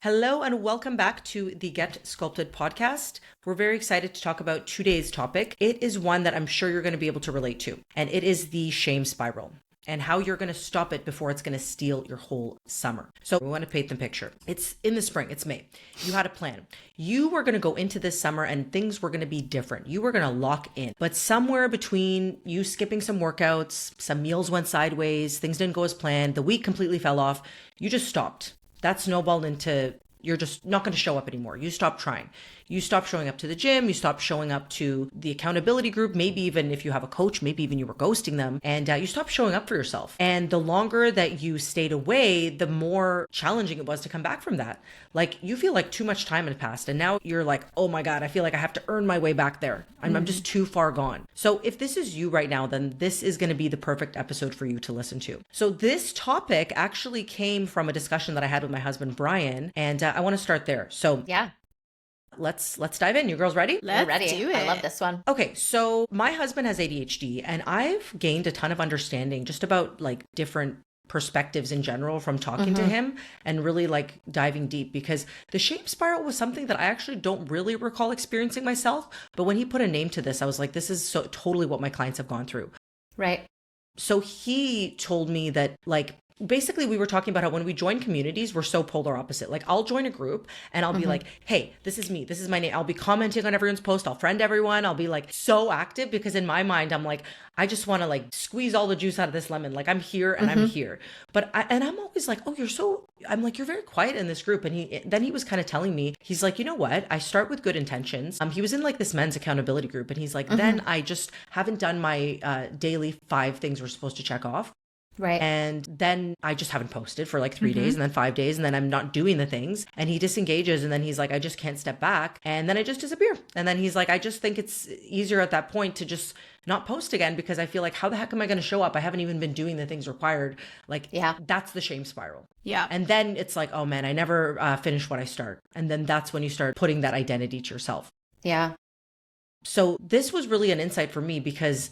Hello and welcome back to the Get Sculpted podcast. We're very excited to talk about today's topic. It is one that I'm sure you're going to be able to relate to, and it is the shame spiral and how you're going to stop it before it's going to steal your whole summer. So we want to paint the picture. It's in the spring, it's May. You had a plan. You were going to go into this summer and things were going to be different. You were going to lock in, but somewhere between you skipping some workouts, some meals went sideways, things didn't go as planned, the week completely fell off, you just stopped. That snowballed into you're just not going to show up anymore. You stop trying. You stop showing up to the gym. You stop showing up to the accountability group. Maybe even if you have a coach, maybe even you were ghosting them, and you stop showing up for yourself. And the longer that you stayed away, the more challenging it was to come back from that. Like you feel like too much time had passed, and now you're like, oh my God, I feel like I have to earn my way back there. I'm just too far gone. So if this is you right now, then this is going to be the perfect episode for you to listen to. So this topic actually came from a discussion that I had with my husband, Brian, and I want to start there. So yeah. Let's dive in. You girls ready? We're ready. Do it. I love this one. Okay, so my husband has ADHD, and I've gained a ton of understanding just about like different perspectives in general from talking to him and really like diving deep, because the shame spiral was something that I actually don't really recall experiencing myself. But when he put a name to this, I was like, this is so totally what my clients have gone through. Right. So he told me that like, basically we were talking about how when we join communities, we're so polar opposite. Like I'll join a group and I'll be like, hey, this is me. This is my name. I'll be commenting on everyone's post. I'll friend everyone. I'll be like so active because in my mind, I'm like, I just want to like squeeze all the juice out of this lemon. Like I'm here and I'm here. But I'm always like, oh, I'm like, you're very quiet in this group. And he was kind of telling me, he's like, you know what? I start with good intentions. He was in like this men's accountability group and he's like, then I just haven't done my daily 5 things we're supposed to check off. Right. And then I just haven't posted for like 3 days and then 5 days and then I'm not doing the things, and he disengages and then he's like, I just can't step back. And then I just disappear. And then he's like, I just think it's easier at that point to just not post again because I feel like, how the heck am I going to show up? I haven't even been doing the things required. Like, that's the shame spiral. Yeah. And then it's like, oh man, I never finish what I start. And then that's when you start putting that identity to yourself. Yeah. So this was really an insight for me because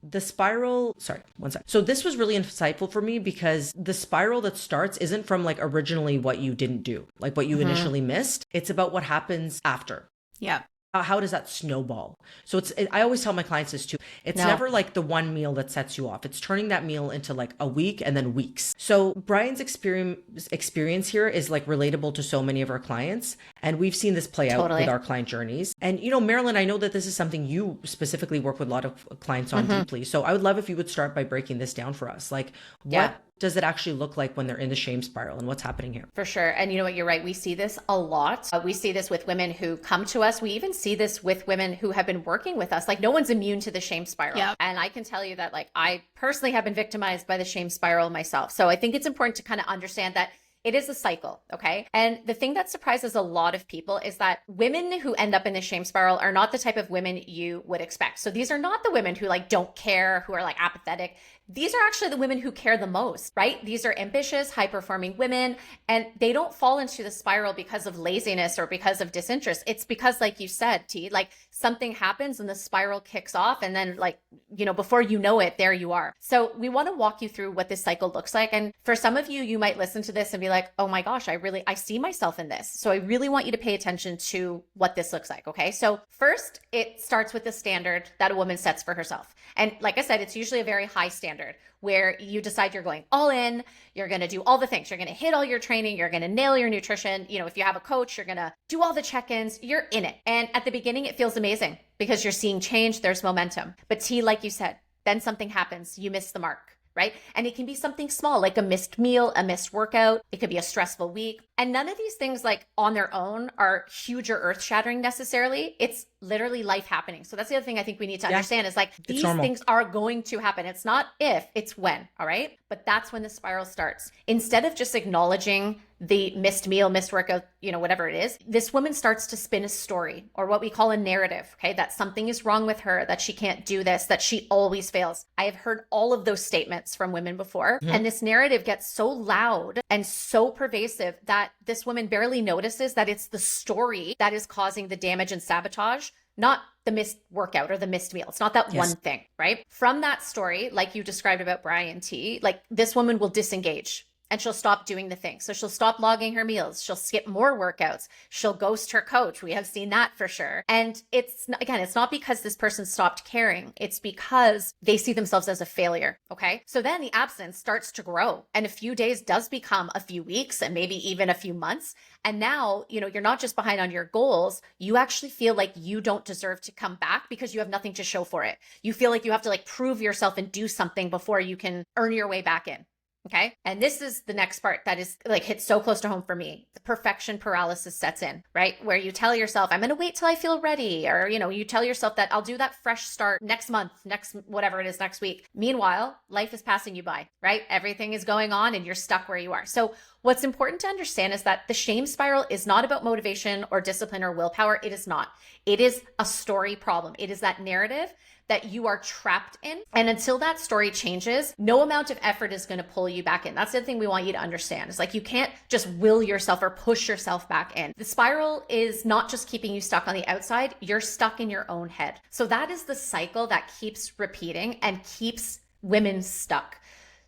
the spiral, sorry, one sec. So this was really insightful for me because the spiral that starts isn't from like originally what you didn't do, like what you initially missed. It's about what happens after. Yeah. How does that snowball? So I always tell my clients this too. It's never like the one meal that sets you off. It's turning that meal into like a week and then weeks. So Brian's experience here is like relatable to so many of our clients. And we've seen this play out with our client journeys. And you know, Marilyn, I know that this is something you specifically work with a lot of clients on deeply. So I would love if you would start by breaking this down for us. Like what does it actually look like when they're in the shame spiral and what's happening here? For sure. And you know what, you're right. We see this a lot. We see this with women who come to us. We even see this with women who have been working with us. Like no one's immune to the shame spiral. Yep. And I can tell you that like I personally have been victimized by the shame spiral myself. So I think it's important to kind of understand that it is a cycle, okay? And the thing that surprises a lot of people is that women who end up in the shame spiral are not the type of women you would expect. So these are not the women who like don't care, who are like apathetic. These are actually the women who care the most, right? These are ambitious, high-performing women, and they don't fall into the spiral because of laziness or because of disinterest. It's because, like you said, T, like something happens and the spiral kicks off, and then like, you know, before you know it, there you are. So we want to walk you through what this cycle looks like. And for some of you, you might listen to this and be like, oh my gosh, I see myself in this. So I really want you to pay attention to what this looks like, okay? So first, it starts with the standard that a woman sets for herself. And like I said, it's usually a very high standard where you decide you're going all in, you're going to do all the things, you're going to hit all your training, you're going to nail your nutrition. You know, if you have a coach, you're going to do all the check-ins, you're in it. And at the beginning, it feels amazing because you're seeing change, there's momentum. But T, like you said, then something happens, you miss the mark. Right? And it can be something small, like a missed meal, a missed workout. It could be a stressful week. And none of these things like on their own are huge or earth shattering necessarily. It's literally life happening. So that's the other thing I think we need to understand is like these things are going to happen. It's not if, it's when. All right. But that's when the spiral starts. Instead of just acknowledging the missed meal, missed workout, you know, whatever it is, this woman starts to spin a story or what we call a narrative, okay? That something is wrong with her, that she can't do this, that she always fails. I have heard all of those statements from women before. And this narrative gets so loud and so pervasive that this woman barely notices that it's the story that is causing the damage and sabotage, not the missed workout or the missed meal. It's not that one thing, right? From that story, like you described about Brian T, like this woman will disengage. and she'll stop doing the thing. So she'll stop logging her meals. She'll skip more workouts. She'll ghost her coach. We have seen that for sure. And it's not because this person stopped caring. It's because they see themselves as a failure. Okay. So then the absence starts to grow, and a few days does become a few weeks and maybe even a few months. And now, you're not just behind on your goals. You actually feel like you don't deserve to come back because you have nothing to show for it. You feel like you have to like prove yourself and do something before you can earn your way back in. Okay. And this is the next part that is like hits so close to home for me. The perfection paralysis sets in, right? Where you tell yourself, I'm going to wait till I feel ready. Or, you tell yourself that I'll do that fresh start next month, next, whatever it is, next week. Meanwhile, life is passing you by, right? Everything is going on and you're stuck where you are. So what's important to understand is that the shame spiral is not about motivation or discipline or willpower. It is not. It is a story problem. It is that narrative that you are trapped in. And until that story changes, no amount of effort is going to pull you back in. That's the thing we want you to understand. It's like you can't just will yourself or push yourself back in. The spiral is not just keeping you stuck on the outside, you're stuck in your own head. So that is the cycle that keeps repeating and keeps women stuck.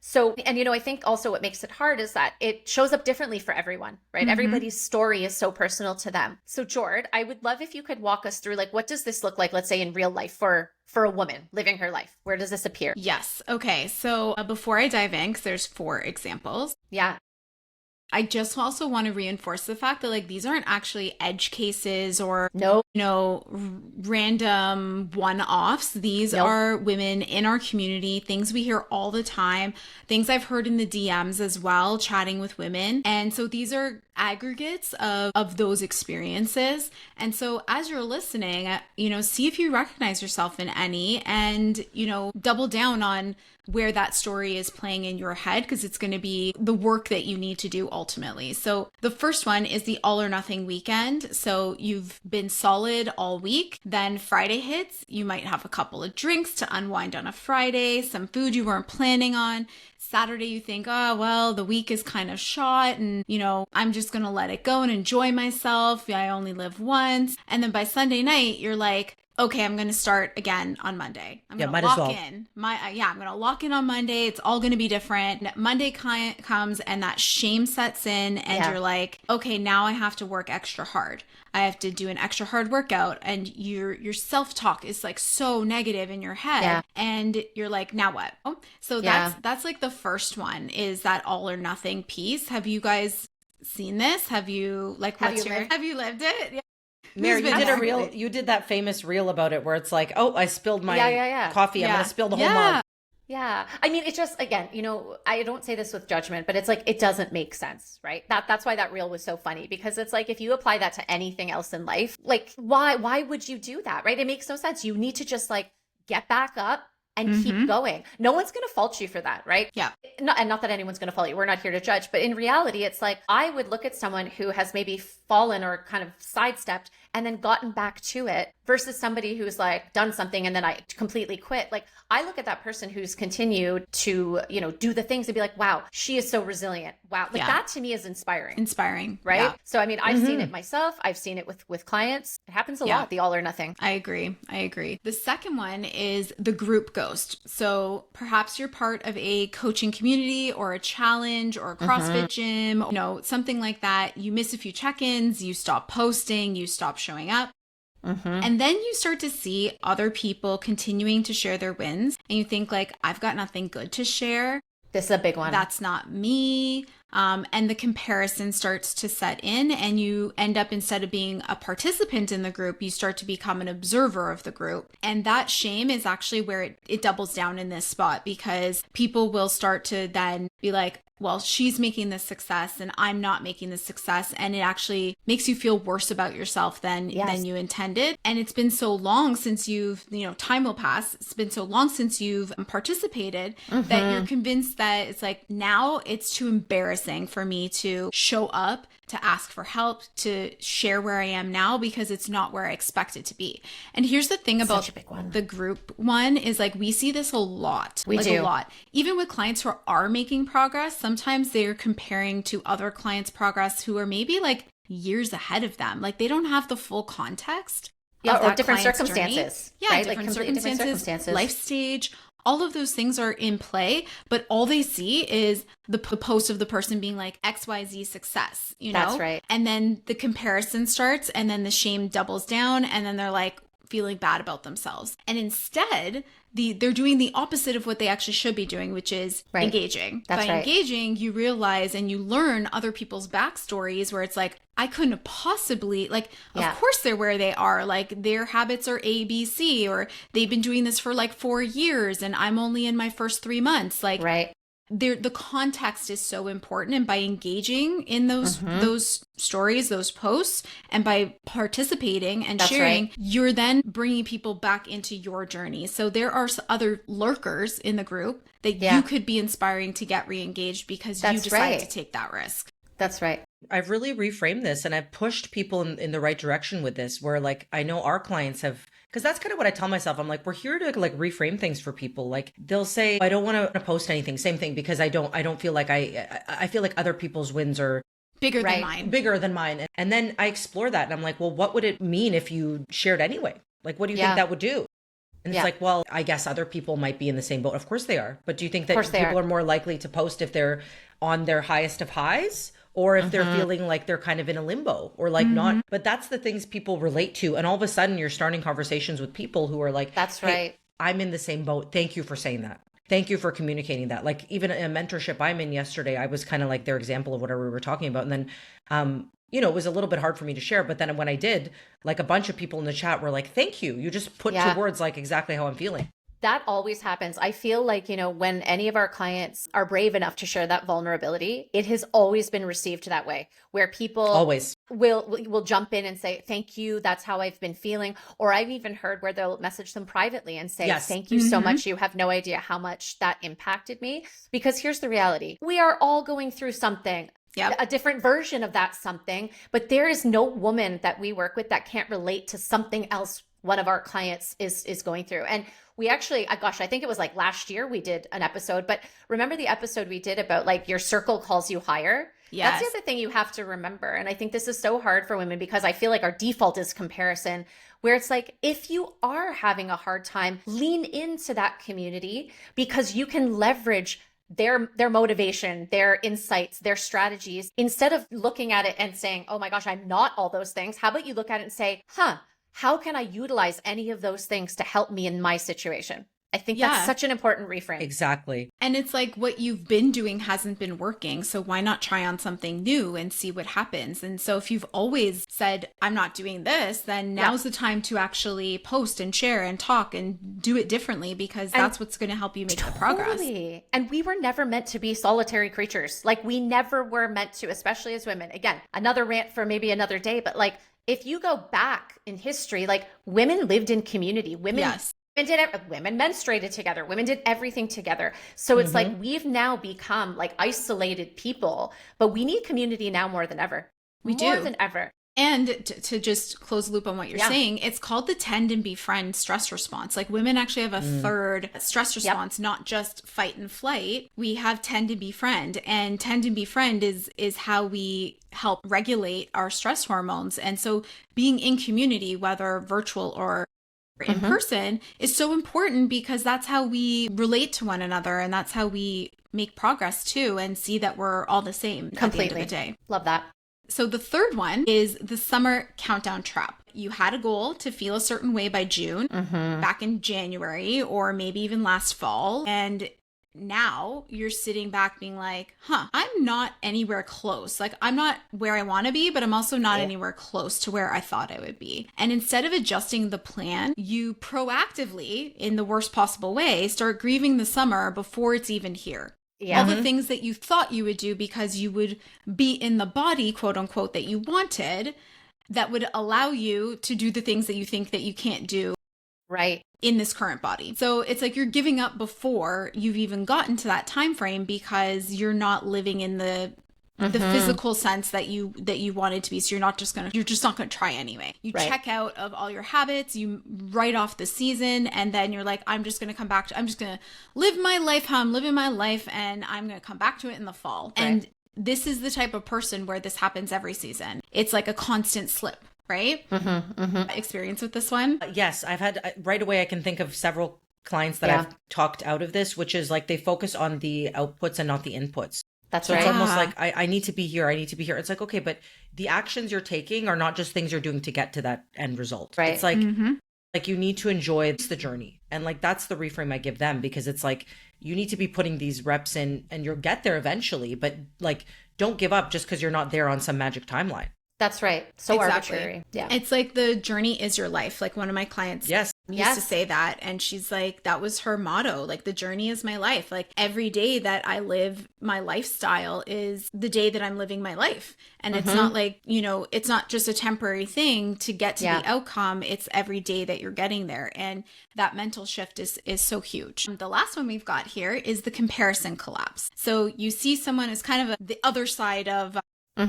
So, and I think also what makes it hard is that it shows up differently for everyone, right? Mm-hmm. Everybody's story is so personal to them. So Jord, I would love if you could walk us through, like, what does this look like, let's say in real life for a woman living her life? Where does this appear? Yes. Okay. So before I dive in, because there's 4 examples. Yeah. I just also want to reinforce the fact that like these aren't actually edge cases or random one-offs. These are women in our community, things we hear all the time, things I've heard in the DMs as well, chatting with women. And so these are aggregates of those experiences. And so as you're listening, see if you recognize yourself in any and, double down on where that story is playing in your head, because it's going to be the work that you need to do ultimately. So the first one is the all or nothing weekend. So you've been solid all week, then Friday hits, you might have a couple of drinks to unwind on a Friday, some food you weren't planning on. Saturday, you think, oh, well, the week is kind of shot and, I'm just going to let it go and enjoy myself. I only live once. And then by Sunday night, you're like, okay, I'm going to start again on Monday. I'm going to lock in. I'm going to lock in on Monday. It's all going to be different. Monday comes and that shame sets in and you're like, okay, now I have to work extra hard. I have to do an extra hard workout, and your self-talk is like so negative in your head and you're like, now what? So that's like the first one, is that all or nothing piece. Have you guys seen this? Have you have you lived it? Yeah. Mary, you did that famous reel about it where it's like, oh, I spilled my coffee. I'm going to spill the whole mug. Yeah. I mean, it's just, again, I don't say this with judgment, but it's like, it doesn't make sense, right? That's why that reel was so funny, because it's like, if you apply that to anything else in life, like why would you do that, right? It makes no sense. You need to just like get back up and keep going. No one's going to fault you for that, right? Yeah. Not that anyone's going to fault you. We're not here to judge. But in reality, it's like, I would look at someone who has maybe fallen or kind of sidestepped and then gotten back to it versus somebody who's like done something and then I completely quit. Like, I look at that person who's continued to, do the things and be like, wow, she is so resilient. Wow. Like that to me is inspiring. Right. Yeah. So, I mean, I've seen it myself. I've seen it with clients. It happens a lot, the all or nothing. I agree. The second one is the group ghost. So perhaps you're part of a coaching community or a challenge or a CrossFit gym, something like that. You miss a few check-ins, you stop posting, you stop showing up. And then you start to see other people continuing to share their wins and you think like, I've got nothing good to share. This is a big one. That's not me. And the comparison starts to set in and you end up, instead of being a participant in the group, you start to become an observer of the group. And that shame is actually where it doubles down in this spot, because people will start to then be like, well, she's making this success and I'm not making this success. And it actually makes you feel worse about yourself than you intended. And it's been so long since you've, time will pass. It's been so long since you've participated that you're convinced that it's like, now it's too embarrassing for me to show up, to ask for help, to share where I am now, because it's not where I expect it to be. And here's the thing about the group one is like, we see this a lot. We do. A lot. Even with clients who are making progress, sometimes they're comparing to other clients' progress who are maybe like years ahead of them. Like they don't have the full context. Or different circumstances. Journey. Yeah, right? Different circumstances, life stage, all of those things are in play, but all they see is the post of the person being like XYZ success, you know? That's right. And then the comparison starts, and then the shame doubles down, and then they're like feeling bad about themselves. And instead, they're doing the opposite of what they actually should be doing, which is engaging. That's By right. engaging, you realize and you learn other people's backstories where it's like, I couldn't have possibly, like, of course they're where they are. Like, their habits are A, B, C, or they've been doing this for like 4 years and I'm only in my first 3 months. Like, the context is so important, and by engaging in those stories, those posts, and by participating and sharing, you're then bringing people back into your journey. So there are other lurkers in the group that you could be inspiring to get re-engaged because you decided to take that risk. That's right. I've really reframed this, and I've pushed people in the right direction with this, where like I know our clients have, because that's kind of what I tell myself. I'm like, we're here to like reframe things for people. Like they'll say, I don't want to post anything. Same thing, because I don't feel like I feel like other people's wins are bigger than mine. And then I explore that, and I'm like, well, what would it mean if you shared anyway? Like, what do you think that would do? And it's like, well, I guess other people might be in the same boat. Of course they are. But do you think that people are more likely to post if they're on their highest of highs? Or if they're feeling like they're kind of in a limbo or like not, but that's the things people relate to. And all of a sudden you're starting conversations with people who are like, that's hey, right. I'm in the same boat. Thank you for saying that. Thank you for communicating that. Like even a mentorship I'm in yesterday, I was kind of like their example of whatever we were talking about. And then, you know, it was a little bit hard for me to share, but then when I did, like a bunch of people in the chat were like, thank you. You just put to words like exactly how I'm feeling. That always happens. I feel like, you know, when any of our clients are brave enough to share that vulnerability, it has always been received that way, where people always will jump in and say, thank you, that's how I've been feeling. Or I've even heard where they'll message them privately and say, thank you so much. You have no idea how much that impacted me. Because here's the reality. We are all going through something. A different version of that something, but there is no woman that we work with that can't relate to something else one of our clients is going through. And we actually, gosh, I think it was like last year we did an episode, but remember the episode we did about like your circle calls you higher? Yes. That's the other thing you have to remember. And I think this is so hard for women because I feel like our default is comparison, where it's like, if you are having a hard time, lean into that community because you can leverage their motivation, their insights, their strategies. Instead of looking at it and saying, oh my gosh, I'm not all those things. How about you look at it and say, how can I utilize any of those things to help me in my situation? I think that's such an important reframe. Exactly. And it's like what you've been doing hasn't been working. So why not try on something new and see what happens? And so if you've always said, I'm not doing this, then now's the time to actually post and share and talk and do it differently, because that's what's going to help you make the progress. And we were never meant to be solitary creatures. Like we never were meant to, especially as women. Again, another rant for maybe another day, but like if you go back in history, like women lived in community. Women menstruated together. Women did everything together. So it's like we've now become like isolated people, but we need community now more than ever. More than ever. And to just close the loop on what you're saying, it's called the tend and befriend stress response. Like women actually have a third stress response, not just fight and flight. We have tend and befriend, and tend and befriend is how we help regulate our stress hormones. And so being in community, whether virtual or in person, is so important because that's how we relate to one another, and that's how we make progress too and see that we're all the same at the end of the day. Love that. So the third one is the summer countdown trap. You had a goal to feel a certain way by June, back in January, or maybe even last fall. And now you're sitting back being like, I'm not anywhere close. Like I'm not where I want to be, but I'm also not anywhere close to where I thought I would be. And instead of adjusting the plan, you proactively, in the worst possible way, start grieving the summer before it's even here. All the things that you thought you would do because you would be in the body, quote unquote, that you wanted, that would allow you to do the things that you think that you can't do in this current body. So it's like you're giving up before you've even gotten to that time frame because you're not living in the physical sense that you wanted to be. So you're just not gonna try anyway. You check out of all your habits, you write off the season, and then you're like, I'm just gonna live my life how I'm living my life, and I'm gonna come back to it in the fall. And this is the type of person where this happens every season. It's like a constant slip. Right? Experience with this one? Yes, I've had right away. I can think of several clients that I've talked out of this, which is like they focus on the outputs and not the inputs. That's So right. it's almost like I need to be here. I need to be here. It's like, okay, but the actions you're taking are not just things you're doing to get to that end result. Right. It's like you need to enjoy the journey. And like, that's the reframe I give them, because it's like, you need to be putting these reps in and you'll get there eventually, but like, don't give up just because you're not there on some magic timeline. That's right. So arbitrary. Yeah. It's like the journey is your life. Like one of my clients used to say that. And she's like, that was her motto. Like, the journey is my life. Like, every day that I live my lifestyle is the day that I'm living my life. And it's not like, you know, it's not just a temporary thing to get to the outcome. It's every day that you're getting there. And that mental shift is so huge. The last one we've got here is the comparison collapse. So you see someone as kind of the other side of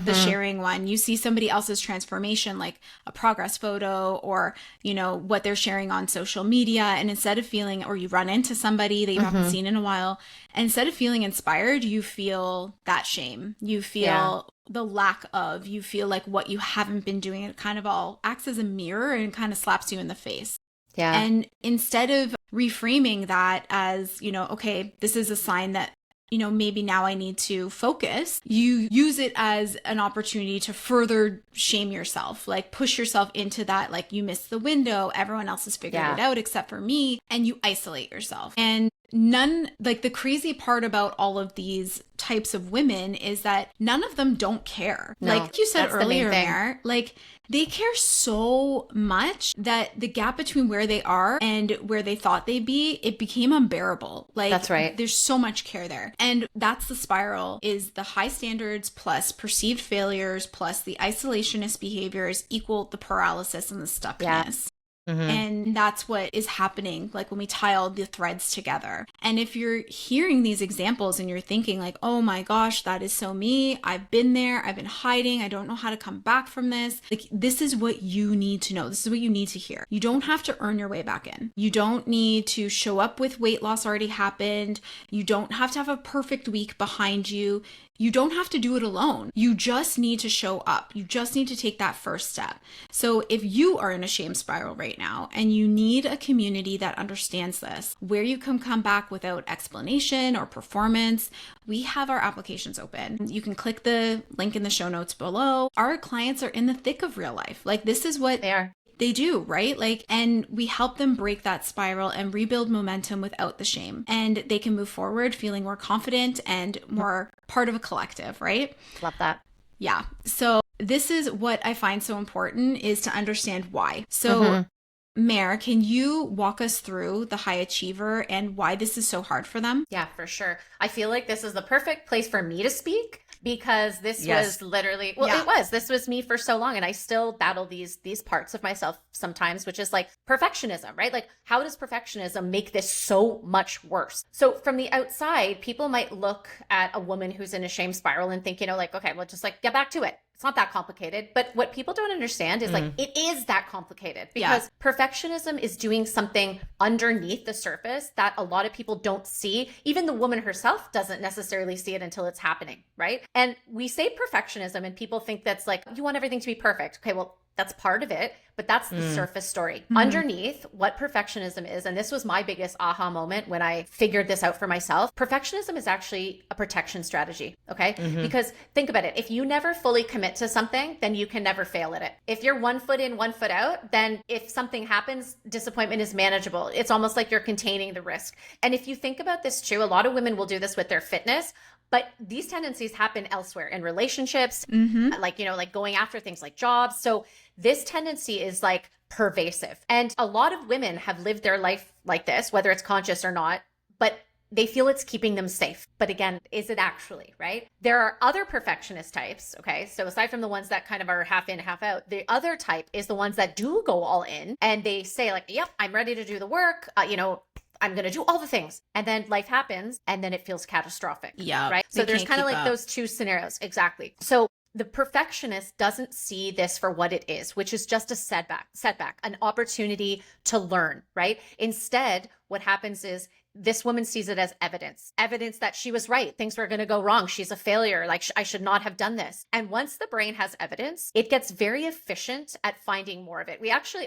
the sharing one. You see somebody else's transformation, like a progress photo or, you know, what they're sharing on social media. And instead of feeling, or you run into somebody that you haven't seen in a while, and instead of feeling inspired, you feel that shame. You feel the lack of, you feel like what you haven't been doing. It kind of all acts as a mirror and kind of slaps you in the face. Yeah. And instead of reframing that as, you know, okay, this is a sign that, you know, maybe now I need to focus, you use it as an opportunity to further shame yourself, like push yourself into that, like, you missed the window, everyone else has figured it out except for me, and you isolate yourself. And like, the crazy part about all of these types of women is that none of them don't care. No, like you said earlier, Mare, like, they care so much that the gap between where they are and where they thought they'd be, it became unbearable. Like, that's right. There's so much care there. And that's the spiral, is the high standards plus perceived failures plus the isolationist behaviors equal the paralysis and the stuckness. And that's what is happening, like, when we tie all the threads together. And if you're hearing these examples and you're thinking like, oh my gosh, that is so me. I've been there. I've been hiding. I don't know how to come back from this. Like, this is what you need to know. This is what you need to hear. You don't have to earn your way back in. You don't need to show up with weight loss already happened. You don't have to have a perfect week behind you. You don't have to do it alone. You just need to show up. You just need to take that first step. So if you are in a shame spiral right now and you need a community that understands this, where you can come back without explanation or performance, we have our applications open. You can click the link in the show notes below. Our clients are in the thick of real life. Like, this is what they are. They do, right? Like, and we help them break that spiral and rebuild momentum without the shame. And they can move forward feeling more confident and more part of a collective, right? Love that. Yeah. So this is what I find so important, is to understand why. So Mare, can you walk us through the high achiever and why this is so hard for them? Yeah, for sure. I feel like this is the perfect place for me to speak, because this was literally, this was me for so long. And I still battle these parts of myself sometimes, which is like perfectionism, right? Like, how does perfectionism make this so much worse? So from the outside, people might look at a woman who's in a shame spiral and think, you know, like, okay, well, just like get back to it. It's not that complicated. But what people don't understand is like, it is that complicated, because perfectionism is doing something underneath the surface that a lot of people don't see. Even the woman herself doesn't necessarily see it until it's happening, right? And we say perfectionism and people think that's like, you want everything to be perfect. Okay, well, that's part of it, but that's the surface story. Underneath what perfectionism is, and this was my biggest aha moment when I figured this out for myself, perfectionism is actually a protection strategy, okay? Because think about it. If you never fully commit to something, then you can never fail at it. If you're 1 foot in, 1 foot out, then if something happens, disappointment is manageable. It's almost like you're containing the risk. And if you think about this too, a lot of women will do this with their fitness, but these tendencies happen elsewhere in relationships, like, you know, like going after things like jobs. So this tendency is like pervasive. And a lot of women have lived their life like this, whether it's conscious or not, but they feel it's keeping them safe. But again, is it actually, right? There are other perfectionist types, okay? So aside from the ones that kind of are half in, half out, the other type is the ones that do go all in, and they say like, yep, I'm ready to do the work, you know, I'm going to do all the things. And then life happens and then it feels catastrophic. Yeah. Right. So there's kind of like those two scenarios. Exactly. So the perfectionist doesn't see this for what it is, which is just a setback, an opportunity to learn, right? Instead, what happens is this woman sees it as evidence that she was right. Things were going to go wrong. She's a failure. Like I should not have done this. And once the brain has evidence, it gets very efficient at finding more of it.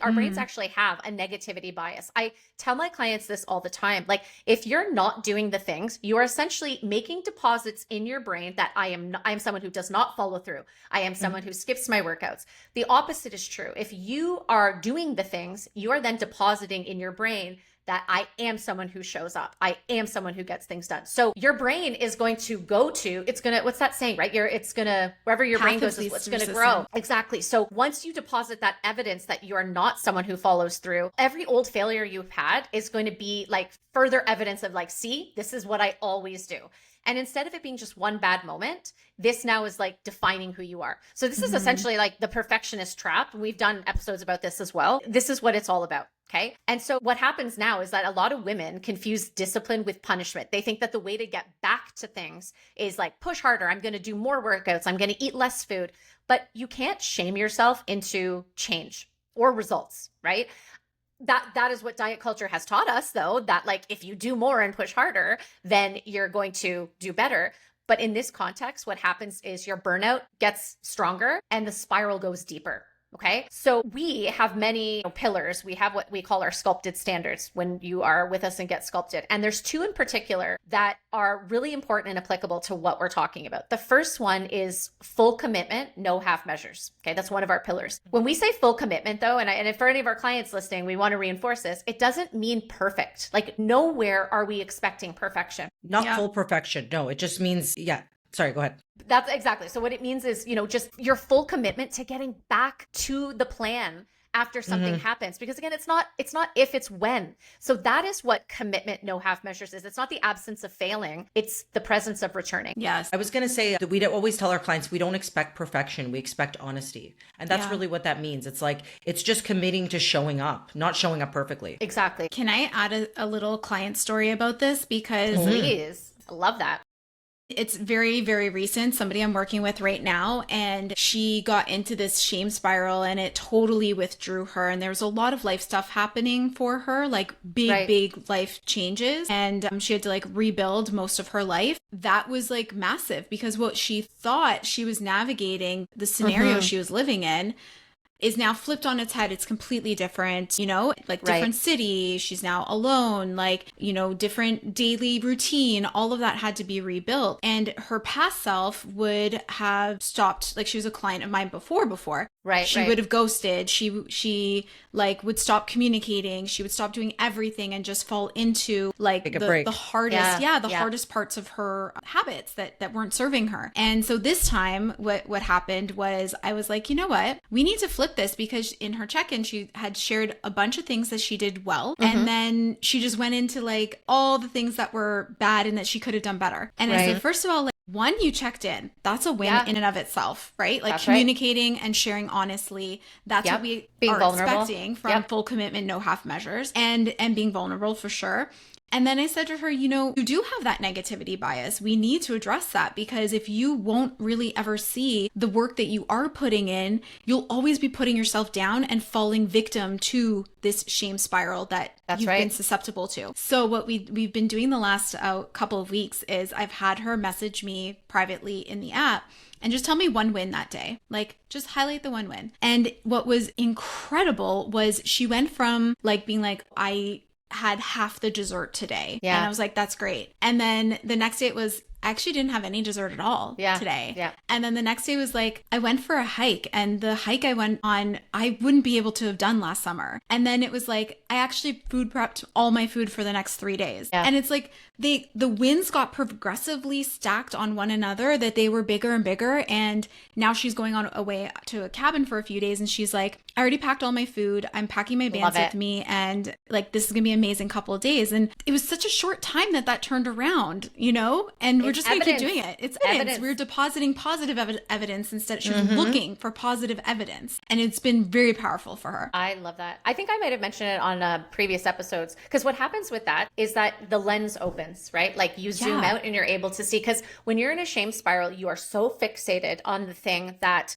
Our brains actually have a negativity bias. I tell my clients this all the time. Like if you're not doing the things, you are essentially making deposits in your brain that I am someone who does not follow through. I am someone who skips my workouts. The opposite is true. If you are doing the things, you are then depositing in your brain that I am someone who shows up. I am someone who gets things done. So your brain is going to go to, it's going to, what's that saying, right? It's going to, wherever your brain goes is what's going to grow. Exactly. So once you deposit that evidence that you are not someone who follows through, every old failure you've had is going to be like further evidence of like, see, this is what I always do. And instead of it being just one bad moment, this now is like defining who you are. So this is essentially like the perfectionist trap. We've done episodes about this as well. This is what it's all about. Okay. And so what happens now is that a lot of women confuse discipline with punishment. They think that the way to get back to things is like push harder. I'm going to do more workouts. I'm going to eat less food, but you can't shame yourself into change or results, right? That is what diet culture has taught us, though, that like if you do more and push harder, then you're going to do better. But in this context, what happens is your burnout gets stronger and the spiral goes deeper. Okay. So we have many pillars. We have what we call our sculpted standards when you are with us and Get Sculpted. And there's two in particular that are really important and applicable to what we're talking about. The first one is full commitment, no half measures. Okay. That's one of our pillars. When we say full commitment though, and if for any of our clients listening, we want to reinforce this, it doesn't mean perfect. Like nowhere are we expecting perfection. Not full perfection. No, it just means, Sorry, go ahead. That's exactly. So what it means is, just your full commitment to getting back to the plan after something happens. Because again, it's not if, it's when. So that is what commitment, no half measures is. It's not the absence of failing. It's the presence of returning. Yes. I was going to say that we always tell our clients, we don't expect perfection. We expect honesty. And that's really what that means. It's like, it's just committing to showing up, not showing up perfectly. Exactly. Can I add a little client story about this? Because please, I love that. It's very, very recent. Somebody I'm working with right now, and she got into this shame spiral and it totally withdrew her. And there was a lot of life stuff happening for her, like big life changes. And she had to like rebuild most of her life. That was like massive because what she thought she was navigating, the scenario she was living in, is now flipped on its head. It's completely different, like different city. She's now alone, like, different daily routine. All of that had to be rebuilt. And her past self would have stopped, like she was a client of mine before. Right. She would have ghosted. She like would stop communicating. She would stop doing everything and just fall into like the hardest, hardest parts of her habits that weren't serving her. And so this time what happened was I was like, you know what? We need to flip this, because in her check-in, she had shared a bunch of things that she did well. And then she just went into like all the things that were bad and that she could have done better. And I said, first of all, one, you checked in. That's a win in and of itself, right? Like that's communicating and sharing honestly. That's what we are expecting from full commitment, no half measures, and being vulnerable for sure. And then I said to her, you do have that negativity bias. We need to address that, because if you won't really ever see the work that you are putting in, you'll always be putting yourself down and falling victim to this shame spiral that you've been susceptible to. So what we've been doing the last couple of weeks is I've had her message me privately in the app and just tell me one win that day. Like, just highlight the one win. And what was incredible was she went from like being like, I had half the dessert today. Yeah. And I was like, that's great. And then the next day it was, I actually didn't have any dessert at all today. Yeah. And then the next day was like, I went for a hike, and the hike I went on, I wouldn't be able to have done last summer. And then it was like, I actually food prepped all my food for the next 3 days. Yeah. And it's like, the wins got progressively stacked on one another, that they were bigger and bigger. And now she's going on away to a cabin for a few days. And she's like, I already packed all my food. I'm packing my bands with me. And like, this is going to be an amazing couple of days. And it was such a short time that turned around, and we're just going to keep doing it. It's evidence. We're depositing positive evidence instead. She was looking for positive evidence. And it's been very powerful for her. I love that. I think I might have mentioned it on previous episodes, because what happens with that is that the lens opens, right? Like you zoom out and you're able to see, because when you're in a shame spiral, you are so fixated on the thing that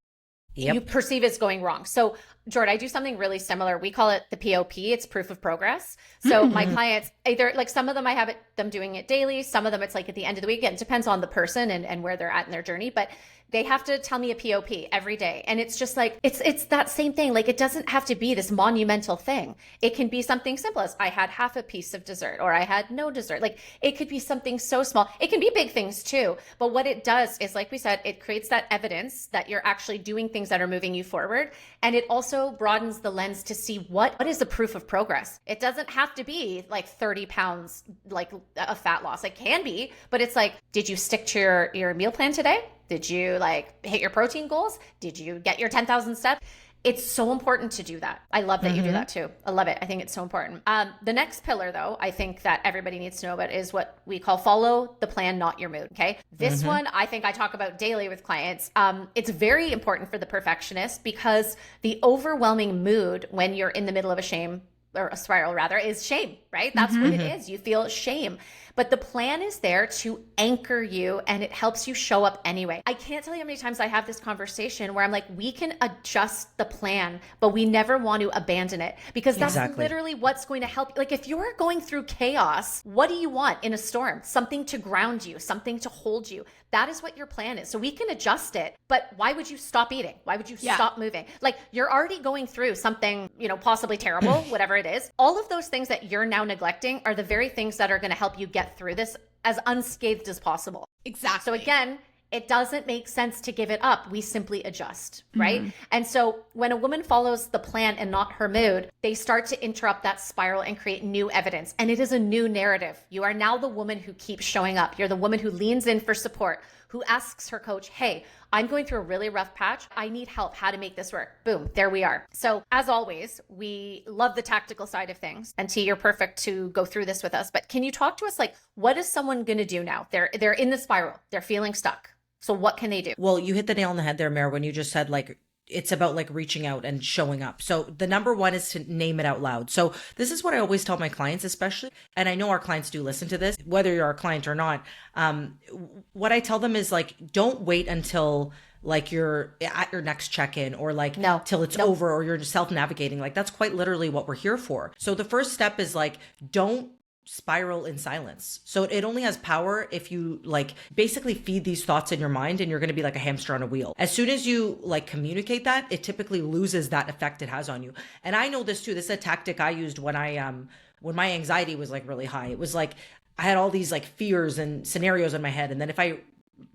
you perceive it's going wrong. So Jordan, I do something really similar. We call it the POP. It's proof of progress. So my clients, either like some of them, I have them doing it daily. Some of them, it's like at the end of the week. It depends on the person and where they're at in their journey. But they have to tell me a POP every day. And it's just like, it's that same thing. Like, it doesn't have to be this monumental thing. It can be something simple as I had half a piece of dessert or I had no dessert. Like, it could be something so small. It can be big things too. But what it does is, like we said, it creates that evidence that you're actually doing things that are moving you forward. And it also broadens the lens to see what is the proof of progress. It doesn't have to be like 30 pounds, like a fat loss. It can be, but it's like, did you stick to your meal plan today? Did you like hit your protein goals? Did you get your 10,000 steps? It's so important to do that. I love that you do that too. I love it. I think it's so important. The next pillar though, I think that everybody needs to know about is what we call follow the plan, not your mood. Okay. This one, I think I talk about daily with clients. It's very important for the perfectionist because the overwhelming mood when you're in the middle of a shame or a spiral rather is shame, right? That's what it is. You feel shame. But the plan is there to anchor you and it helps you show up anyway. I can't tell you how many times I have this conversation where I'm like, we can adjust the plan, but we never want to abandon it because that's literally what's going to help. Like, if you're going through chaos, what do you want in a storm? Something to ground you, something to hold you. That is what your plan is. So we can adjust it, but why would you stop eating? Why would you stop moving? Like, you're already going through something, possibly terrible, whatever it is. All of those things that you're now neglecting are the very things that are going to help you get through this as unscathed as possible. Exactly. So again, it doesn't make sense to give it up. We simply adjust, right? And so when a woman follows the plan and not her mood, they start to interrupt that spiral and create new evidence. And it is a new narrative. You are now the woman who keeps showing up. You're the woman who leans in for support, who asks her coach, hey, I'm going through a really rough patch. I need help. How to make this work? Boom, there we are. So as always, we love the tactical side of things. And T, you're perfect to go through this with us. But can you talk to us, like, what is someone going to do now? They're in the spiral. They're feeling stuck. So what can they do? Well, you hit the nail on the head there, Mare, when you just said, like, it's about like reaching out and showing up. So the number one is to name it out loud. So this is what I always tell my clients, especially, and I know our clients do listen to this, whether you're a client or not. What I tell them is, like, don't wait until like you're at your next check-in or like till it's over or you're self-navigating. Like, that's quite literally what we're here for. So the first step is, like, don't spiral in silence. So it only has power if you like basically feed these thoughts in your mind, and you're going to be like a hamster on a wheel. As soon as you like communicate that, it typically loses that effect it has on you. And I know this too. This is a tactic I used when when my anxiety was like really high. It was like I had all these like fears and scenarios in my head, and then if I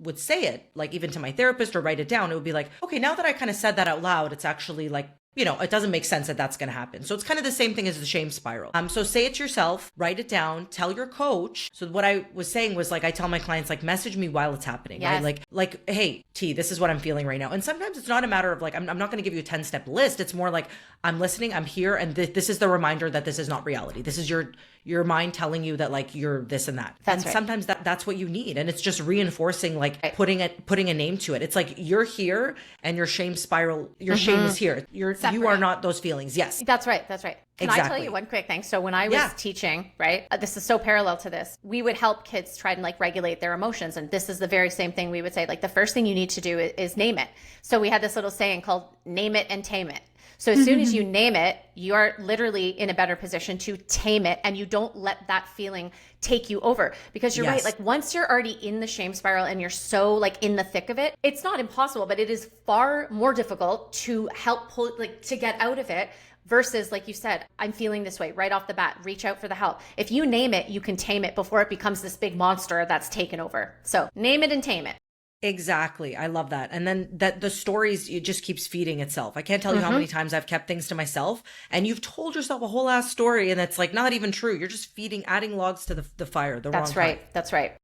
would say it, like even to my therapist or write it down, it would be like, okay, now that I kind of said that out loud, it's actually like, it doesn't make sense that that's going to happen. So it's kind of the same thing as the shame spiral. So say it to yourself, write it down, tell your coach. So what I was saying was, like, I tell my clients, like, message me while it's happening, right? Like, hey, T, this is what I'm feeling right now. And sometimes it's not a matter of like, I'm not going to give you a 10-step list. It's more like, I'm listening, I'm here. And this is the reminder that this is not reality. This is your mind telling you that like you're this and that. That's and right. Sometimes that's what you need. And it's just reinforcing, like putting a name to it. It's like, you're here and your shame spiral, your shame is here. You are not those feelings. Yes. That's right. That's right. Can I tell you one quick thing? So when I was teaching, right, this is so parallel to this. We would help kids try and like regulate their emotions. And this is the very same thing we would say, like, the first thing you need to do is name it. So we had this little saying called name it and tame it. So as soon as you name it, you are literally in a better position to tame it, and you don't let that feeling take you over. Because you're right, like once you're already in the shame spiral and you're so like in the thick of it, it's not impossible, but it is far more difficult to help pull, like, to get out of it. Versus, like you said, I'm feeling this way right off the bat, reach out for the help. If you name it, you can tame it before it becomes this big monster that's taken over. So name it and tame it. Exactly. I love that. And then that the stories, it just keeps feeding itself. I can't tell you how many times I've kept things to myself, and you've told yourself a whole ass story and it's like not even true. You're just adding logs to the fire. That's right. That's right.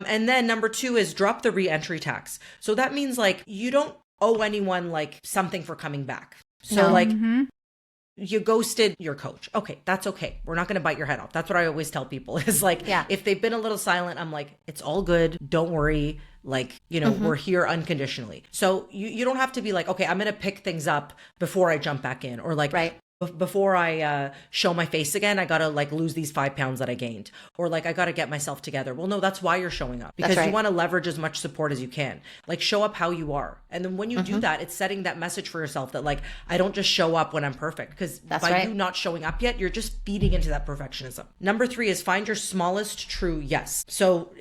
And then number 2 is drop the re-entry tax. So that means like you don't owe anyone like something for coming back. So you ghosted your coach. Okay, that's okay. We're not going to bite your head off. That's what I always tell people is like, if they've been a little silent, I'm like, it's all good. Don't worry. Like, we're here unconditionally. So you don't have to be like, okay, I'm going to pick things up before I jump back in, or like, before I show my face again, I gotta like lose these 5 pounds that I gained, or like I gotta get myself together. Well, no, that's why you're showing up, because you want to leverage as much support as you can. Like show up how you are, and then when you do that, it's setting that message for yourself that like I don't just show up when I'm perfect, because by you not showing up yet, you're just feeding into that perfectionism. Number 3 is find your smallest true yes. So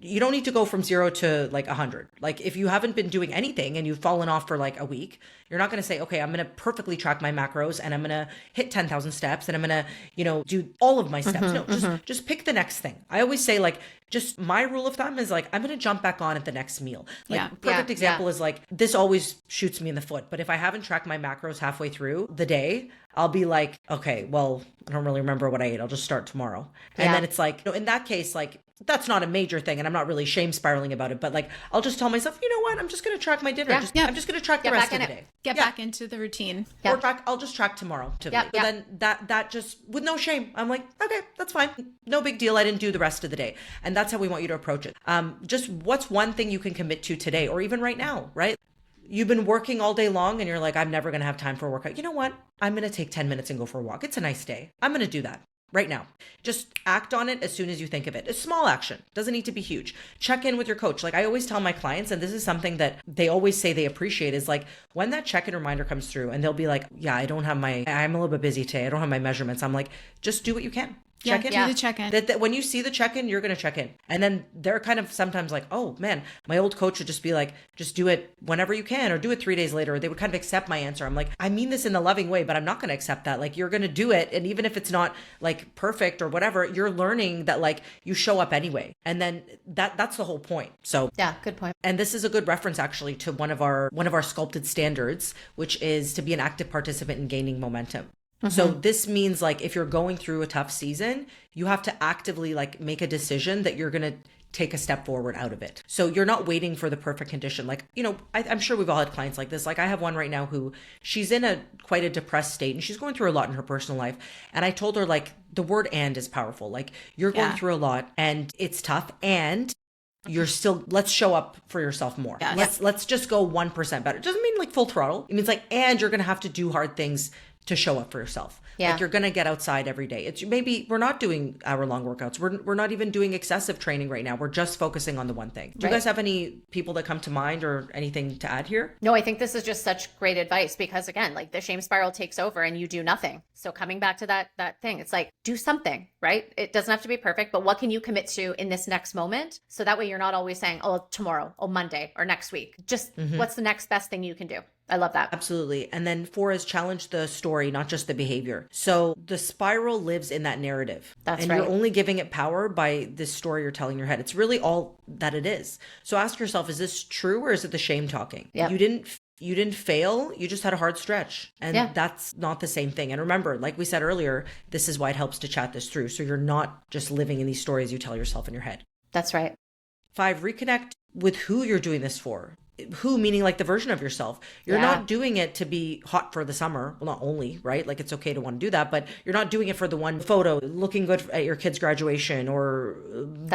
you don't need to go from 0 to like 100. Like if you haven't been doing anything and you've fallen off for like a week, you're not going to say, okay, I'm going to perfectly track my macros and I'm going to hit 10,000 steps and I'm going to, do all of my steps. No, just pick the next thing. I always say like, just my rule of thumb is like, I'm going to jump back on at the next meal. Like perfect example is like, this always shoots me in the foot. But if I haven't tracked my macros halfway through the day, I'll be like, okay, well, I don't really remember what I ate. I'll just start tomorrow. And then it's like, in that case, like, that's not a major thing and I'm not really shame spiraling about it, but like I'll just tell myself, you know what, I'm just going to track my dinner. I'm just going to track the rest of the day. Get back into the routine. Or I'll just track tomorrow. But then that just with no shame, I'm like, okay, that's fine. No big deal. I didn't do the rest of the day. And that's how we want you to approach it. Just what's one thing you can commit to today or even right now, right? You've been working all day long and you're like, I'm never going to have time for a workout. You know what? I'm going to take 10 minutes and go for a walk. It's a nice day. I'm going to do that. Right now. Just act on it as soon as you think of it. A small action. Doesn't need to be huge. Check in with your coach. Like I always tell my clients, and this is something that they always say they appreciate, is like when that check-in reminder comes through and they'll be like, yeah, I'm a little bit busy today. I don't have my measurements. I'm like, just do what you can. Check in. Do the check-in. That when you see the check-in, you're going to check in. And then they're kind of sometimes like, oh man, my old coach would just be like, just do it whenever you can, or do it 3 days later. Or they would kind of accept my answer. I'm like, I mean this in a loving way, but I'm not going to accept that. Like you're going to do it. And even if it's not like perfect or whatever, you're learning that like you show up anyway. And then that's the whole point. So yeah, good point. And this is a good reference actually to one of our sculpted standards, which is to be an active participant in gaining momentum. So this means like if you're going through a tough season, you have to actively like make a decision that you're going to take a step forward out of it. So you're not waiting for the perfect condition. Like, I'm sure we've all had clients like this. Like I have one right now who she's in quite a depressed state and she's going through a lot in her personal life. And I told her like the word "and" is powerful. Like you're going through a lot and it's tough and let's show up for yourself more. Yes. Let's just go 1% better. It doesn't mean like full throttle. It means like, and you're going to have to do hard things to show up for yourself. Like you're going to get outside every day. It's maybe we're not doing hour-long workouts. We're not even doing excessive training right now. We're just focusing on the one thing. Do you guys have any people that come to mind or anything to add here? No, I think this is just such great advice because again, like the shame spiral takes over and you do nothing. So coming back to that thing, it's like do something, right? It doesn't have to be perfect, but what can you commit to in this next moment? So that way you're not always saying, oh, tomorrow, oh, Monday or next week. Just what's the next best thing you can do? I love that. Absolutely. And then 4 is challenge the story, not just the behavior. So the spiral lives in that narrative. That's right. And you're only giving it power by this story you're telling in your head. It's really all that it is. So ask yourself, is this true or is it the shame talking? Yep. You didn't fail. You just had a hard stretch. And that's not the same thing. And remember, like we said earlier, this is why it helps to chat this through. So you're not just living in these stories you tell yourself in your head. That's right. 5, reconnect with who you're doing this for. Who, meaning like the version of yourself. You're not doing it to be hot for the summer. Well, not only, right? Like it's okay to want to do that, but you're not doing it for the one photo, looking good at your kid's graduation or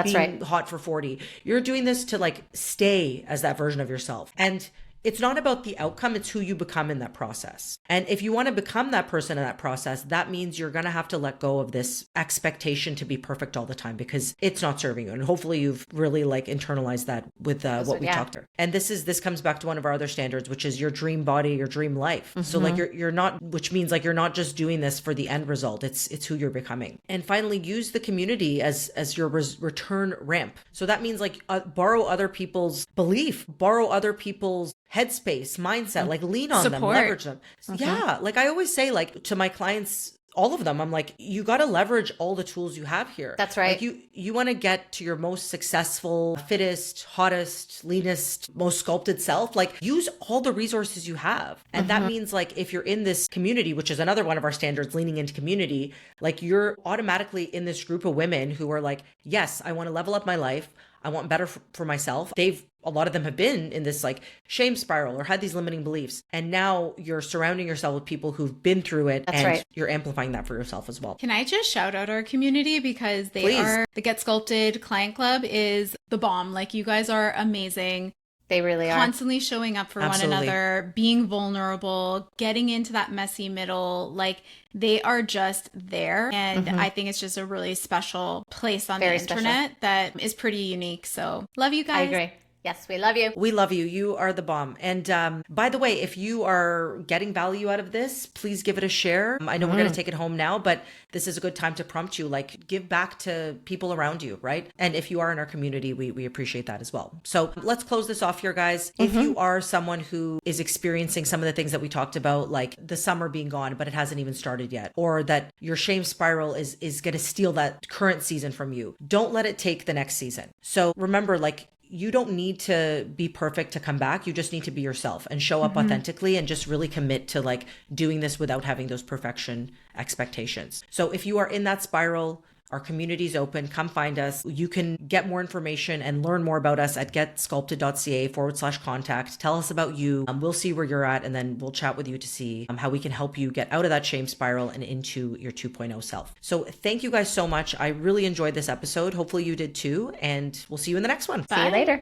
being hot for 40. You're doing this to like stay as that version of yourself. And it's not about the outcome, it's who you become in that process. And if you want to become that person in that process, that means you're going to have to let go of this expectation to be perfect all the time because it's not serving you. And hopefully you've really like internalized that with what we talked about. And this comes back to one of our other standards, which is your dream body, your dream life. So like you're not, which means like you're not just doing this for the end result. It's who you're becoming. And finally, use the community as your return ramp. So that means like borrow other people's belief, borrow other people's headspace, mindset, like lean on them, leverage them. Yeah. Like I always say, like to my clients, all of them, I'm like, you got to leverage all the tools you have here. That's right. Like you want to get to your most successful, fittest, hottest, leanest, most sculpted self. Like use all the resources you have. And that means like, if you're in this community, which is another one of our standards, leaning into community, like you're automatically in this group of women who are like, yes, I want to level up my life. I want better for myself. A lot of them have been in this like shame spiral or had these limiting beliefs. And now you're surrounding yourself with people who've been through it. That's right. You're amplifying that for yourself as well. Can I just shout out our community because they are the Get Sculpted Client Club is the bomb. Like you guys are amazing. They really are. Constantly showing up for Absolutely. one another, being vulnerable, getting into that messy middle. Like, they are just there. And I think it's just a really special place on Very the internet that is pretty unique. So love you guys. I agree. Yes, we love you. We love you. You are the bomb. And by the way, if you are getting value out of this, please give it a share. I know we're going to take it home now, but this is a good time to prompt you, like give back to people around you, right? And if you are in our community, we appreciate that as well. So let's close this off here, guys. If you are someone who is experiencing some of the things that we talked about, like the summer being gone, but it hasn't even started yet, or that your shame spiral is going to steal that current season from you, don't let it take the next season. So remember, like, you don't need to be perfect to come back. You just need to be yourself and show up authentically and just really commit to like doing this without having those perfection expectations. So if you are in that spiral, our community is open. Come find us. You can get more information and learn more about us at getsculpted.ca/contact. Tell us about you. We'll see where you're at, and then we'll chat with you to see how we can help you get out of that shame spiral and into your 2.0 self. So thank you guys so much. I really enjoyed this episode. Hopefully you did too. And we'll see you in the next one. See you later.